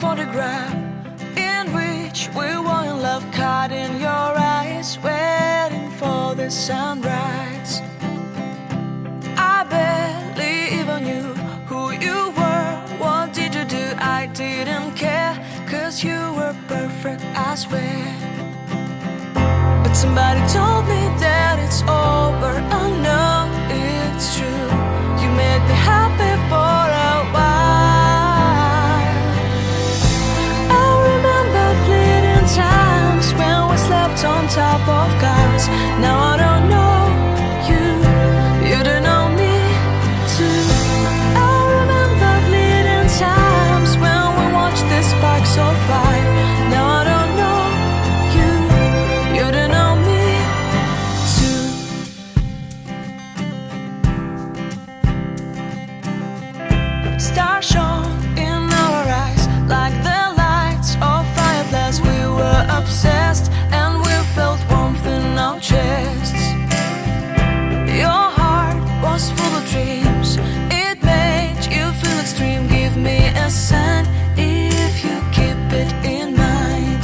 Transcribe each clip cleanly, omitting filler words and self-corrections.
photograph in which we were in love, caught in your eyes, waiting for the sunrise. I barely even knew who you were. What did you do? I didn't care, 'cause you were perfect, I swear. But somebody told me that it's over. I know it's true. You made me happy for a while. I remember fleeting times when we slept on top of cars. Now I don't know you, you don't know me too. I remember fleeting times when we watched the sparks so fire. Now I don't know you, you don't know me too. Stars shone in our eyes like the lights of fireflies. We were obsessed and we felt warmth in our chests. Your heart was full of dreams, it made you feel extreme. Give me a sign if you keep it in mind.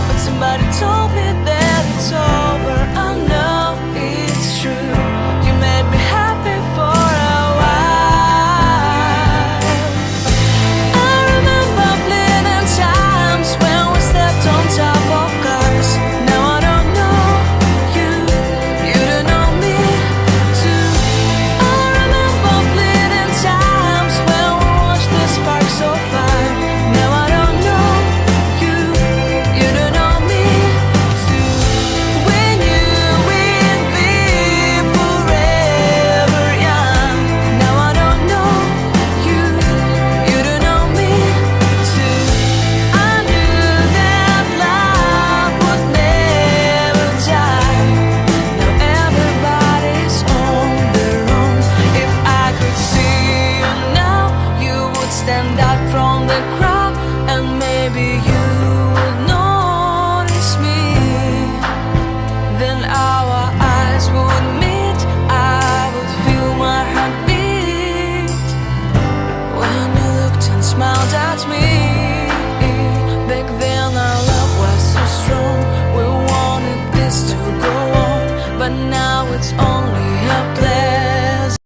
But somebody told me that it's over. I know it's true. You made me happy for a while. I remember fleeting times when we slept on top of cars. Now I don't know you, you don't know me too. I remember fleeting times when we watched the sparks so fire. Now I don't know you, you don't know me too. We knew we'd be forever young. Now I don't know you, you don't know me too. I knew that love would never die. Now everybody's on their own. If I could see you now, you would stand out from the crowd, and maybe you would notice me. Then our eyes would meet, I would feel my heart beat when you looked and smiled at me.